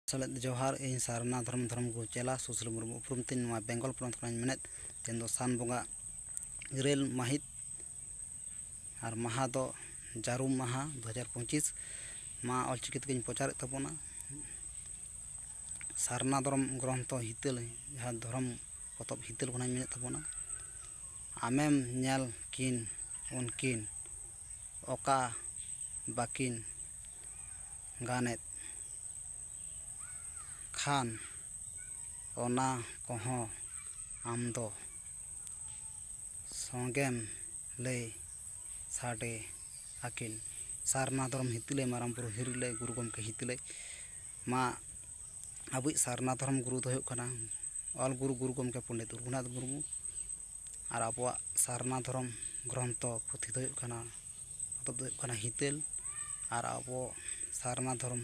ᱥᱮᱞᱮᱫ ᱡᱚᱦᱟᱨ ᱤᱧ ᱥᱟᱨᱱᱟ ᱫᱷᱚᱨᱚᱢ ᱜᱩᱨᱩ ᱪᱮᱞᱟ ᱥᱩᱥᱤᱞ ᱢᱩᱨᱢᱩ ᱩᱯᱨᱩᱢ ᱛᱤᱧ ᱱᱚᱣᱟ ᱵᱮᱝᱜᱚᱞ ᱯᱚᱱᱚᱛ ᱠᱷᱚᱱᱤᱧ ᱢᱮᱱᱮᱫ ᱛᱮᱦᱮᱧ ᱫᱚ ᱥᱟᱱ ᱵᱚᱸᱜᱟ 9 ᱢᱟᱹᱦᱤᱛ ᱟᱨ ᱢᱟᱦᱟ ᱫᱚ ᱡᱟᱹᱨᱩᱢ ᱢᱟᱦᱟ 2025 ᱢᱟ ᱚᱞᱪᱤᱠᱤ ᱛᱮᱜᱮᱧ ᱯᱨᱚᱪᱟᱨᱮᱫ ᱛᱟᱵᱚᱱᱟ। ᱥᱟᱨᱱᱟ ᱫᱷᱚᱨᱚᱢ ᱜᱨᱚᱱᱛᱷᱚ ᱦᱤᱛᱟᱹᱞ ᱡᱟᱦᱟᱸ ᱫᱷᱚᱨᱚᱢ ᱯᱚᱛᱚᱵ ᱦᱤᱛᱟᱹᱞ ᱠᱷᱚᱱᱟᱜ ᱤᱧ ᱢᱮᱱᱮᱫ ᱛᱟᱵᱚᱱᱟ। ᱟᱢᱮᱢ ᱧᱮᱞ ᱠᱤᱱ ᱩᱱᱠᱤᱱ ᱚᱠᱟ ᱵᱟᱹᱠᱤᱱ ᱜᱟᱱᱮᱫ ᱠᱷᱟᱱ ᱚᱱᱟ ᱠᱚᱦᱚᱸ ᱟᱢᱫᱚ ᱥᱚᱸᱜᱮᱢ ᱞᱟᱹᱭ ᱥᱟᱰᱮ ᱟᱹᱠᱤᱱ। ᱥᱟᱨᱱᱟ ᱫᱷᱚᱨᱚᱢ ᱦᱤᱛᱟᱹᱞ ᱢᱟᱨᱟᱝ ᱵᱩᱨᱩ ᱦᱤᱨᱤᱞᱟᱹᱭ ᱜᱩᱨᱩ ᱜᱚᱢᱠᱮ ᱦᱤᱛᱟᱹᱞᱟᱹᱭ ᱢᱟ ᱟᱵᱚᱭᱤᱡ ᱥᱟᱨᱱᱟ ᱫᱷᱚᱨᱚᱢ ᱜᱩᱨᱩ ᱫᱚ ᱦᱩᱭᱩᱜ ᱠᱟᱱᱟ ᱚᱞ ᱜᱩᱨᱩ ᱜᱚᱢᱠᱮ ᱯᱚᱱᱰᱤᱛ ᱨᱚᱜᱷᱩᱱᱟᱛᱷ ᱢᱩᱨᱢᱩ। ᱟᱨ ᱟᱵᱚᱣᱟᱜ ᱥᱟᱨᱱᱟ ᱫᱷᱚᱨᱚᱢ ᱜᱨᱚᱱᱛᱷᱚ ᱯᱩᱛᱷᱤ ᱫᱚ ᱦᱩᱭᱩᱜ ᱠᱟᱱᱟ ᱯᱚᱛᱚᱵ ᱫᱚ ᱦᱩᱭᱩᱜ ᱠᱟᱱᱟ ᱦᱤᱛᱟᱹᱞ। ᱟᱨ ᱟᱵᱚ ᱥᱟᱨᱱᱟ ᱫᱷᱚᱨᱚᱢ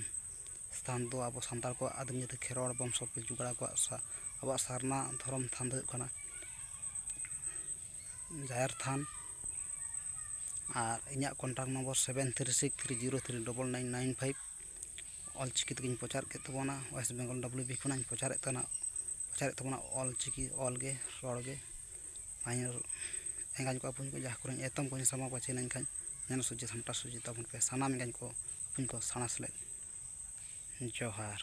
ᱥᱛᱷᱟᱱ ᱫᱚ ᱟᱵᱚ ᱥᱟᱱᱛᱟᱲ ᱠᱚᱣᱟᱜ ᱟᱹᱫᱤᱢ ᱡᱟᱹᱛᱤ ᱠᱷᱮᱨᱣᱟᱲ ᱵᱚᱝᱥᱚ ᱯᱤᱞᱪᱩ ᱜᱟᱲᱟ ᱠᱚᱣᱟᱜ ᱟᱵᱚᱣᱟᱜ ᱥᱟᱨᱱᱟ ᱫᱷᱚᱨᱚᱢ ᱛᱷᱟᱱ ᱫᱚ ᱦᱩᱭᱩᱜ ᱠᱟᱱᱟ ᱡᱟᱦᱮᱨ ᱛᱷᱟᱱ। ᱟᱨ ᱤᱧᱟᱹᱜ ᱠᱚᱱᱴᱟᱠᱴ ᱱᱚᱢᱵᱚᱨ 7363039995 ᱚᱞᱪᱤᱠᱤ ᱛᱮᱜᱮᱧ ᱯᱨᱚᱪᱟᱨ ᱠᱮᱫ ᱛᱟᱵᱚᱱᱟ। ᱳᱭᱮᱥᱴ ᱵᱮᱝᱜᱚᱞ WB ᱠᱷᱚᱱᱟᱜ ᱤᱧ ᱯᱨᱚᱪᱟᱨᱮᱫ ᱛᱟᱵᱚᱱᱟ ᱚᱞᱪᱤᱠᱤ ᱚᱞᱜᱮ ᱨᱚᱲᱜᱮ। ᱮᱸᱜᱟᱧ ᱠᱚ ᱟᱹᱯᱩᱧ ᱠᱚ ᱡᱟᱦᱟᱸ ᱠᱚᱨᱮᱧ ᱮᱛᱚᱢ ᱠᱚᱧ ᱥᱟᱢᱟ ᱯᱟᱪᱷᱮ ᱞᱮᱱᱠᱷᱟᱱ ᱧᱮᱞ ᱥᱚᱡᱷᱮ ᱥᱟᱢᱴᱟᱣ ᱥᱚᱡᱷᱮ ᱛᱟᱵᱚᱱ ᱯᱮ ᱥᱟᱱᱟᱢ ᱮᱸᱜᱟᱧ ᱠᱚ ᱟᱹᱯᱩᱧ ᱠᱚ ᱥᱟᱬᱟ ᱥᱮᱞᱮᱫ ᱡᱚᱦᱟᱨ।